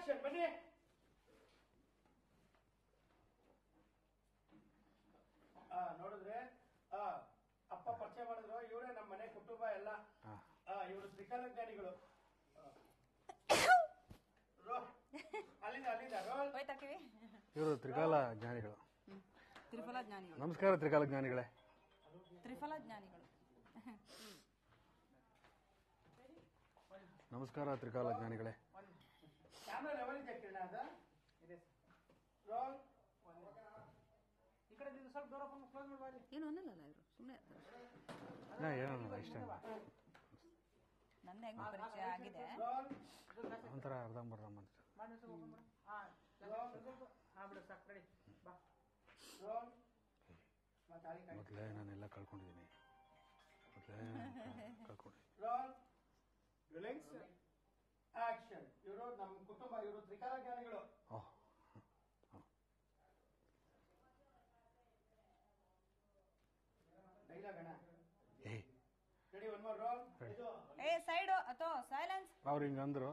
Action ಬನ್ನಿ. ನೋಡಿದ್ರೆ ಅಪ್ಪ ಪರಿಚಯ ಮಾಡಿದ್ರು, ಇವರೇ ನಮ್ಮ ಮನೆ ಕುಟುಂಬ ಎಲ್ಲ. ಇವರು ತ್ರಿಕಾಲಜ್ಞಾನಿಗಳು. ಇವರು ತ್ರಿಕಾಲ ಜ್ಞಾನಿಗಳು. ತ್ರಿಫಲ ಜ್ಞಾನಿಗಳು. ನಮಸ್ಕಾರ ತ್ರಿಕಾಲ ಜ್ಞಾನಿಗಳೇ. ತ್ರಿಫಲ ಜ್ಞಾನಿಗಳು. ನಮಸ್ಕಾರ ತ್ರಿಕಾಲ ಜ್ಞಾನಿಗಳೇ. ಏನು ಅನ್ನಲ್ಲ ಇವರು, ಸುಮ್ಮನೆ ಏನಲ್ಲ ಇಷ್ಟ ನನ್ನ ಹೆಂಗ್ ಪರಿಚಯ ಆಗಿದೆ. ಒಂಥರ ಅರ್ಧಂಬರ್ಧ ಮಾಡ್ತಾರೆ. ಮೊದಲೇ ನಾನೆಲ್ಲ ಕಳ್ಕೊಂಡಿದ್ದೀನಿ. ಇವರು ನಮ್ಮ ಕುಟುಂಬ, ಇವರು ತ್ರಿಕಾಲ ಜ್ಞಾನಿಗಳು. ಸೈಡ್ ಅಥವಾ ಸೈಲೆನ್ಸ್. ಅವ್ರು ಹಿಂಗಂದ್ರು.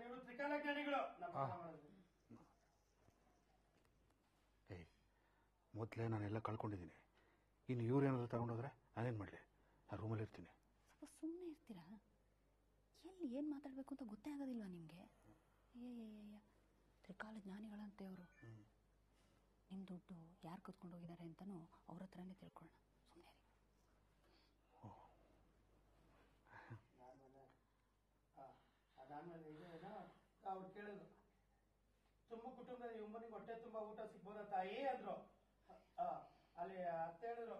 ಇವರು ತ್ರಿಕಾಲ ಜ್ಞಾನಿಗಳು. ಮೊದಲೇ ನಾನೆಲ್ಲ ಕಳ್ಕೊಂಡಿದ್ದೀನಿ. ಇನ್ನು ಇವ್ರು ಏನಾದ್ರು ತಗೊಂಡೋದ್ರೆ ನಾನೇನ್ ಮಾಡ್ಲಿ? ನಾನು ರೂಮಲ್ಲಿ ಇರ್ತೀನಿ. ಸ್ವಲ್ಪ ಸುಮ್ಮನೆ ಇರ್ತೀರಾ? ಎಲ್ಲಿ ಏನ್ ಮಾತಾಡ್ಬೇಕು ಅಂತ ಗೊತ್ತೇ ಆಗೋದಿಲ್ವಾ ನಿಮ್ಗೆ? ತ್ರಿಕಾಲ ಜ್ಞಾನಿಗಳಂತೆ ಅವರು. ನಿಮ್ ದುಡ್ಡು ಯಾರು ಕತ್ಕೊಂಡು ಹೋಗಿದ್ದಾರೆ ಅಂತಾನು ಅವ್ರ ಹತ್ರನೇ ತಿಳ್ಕೊಳ್ಳೋಣ. ಸುಮ್ಮನೆ ಅದಾದ್ಮೇಲೆ ಅವ್ರು ಕೇಳಿದ್ರು, ತುಂಬ ಕುಟುಂಬದ ಇಮ್ಮನಿಗೆ ಹೊಟ್ಟೆ ತುಂಬಾ ಊಟ ಸಿಗ್ಬೋದ ತಾಯಿ ಅಂದ್ರು. ಅಲ್ಲಿ ಅತ್ತೆ ಹೇಳಿದ್ರು,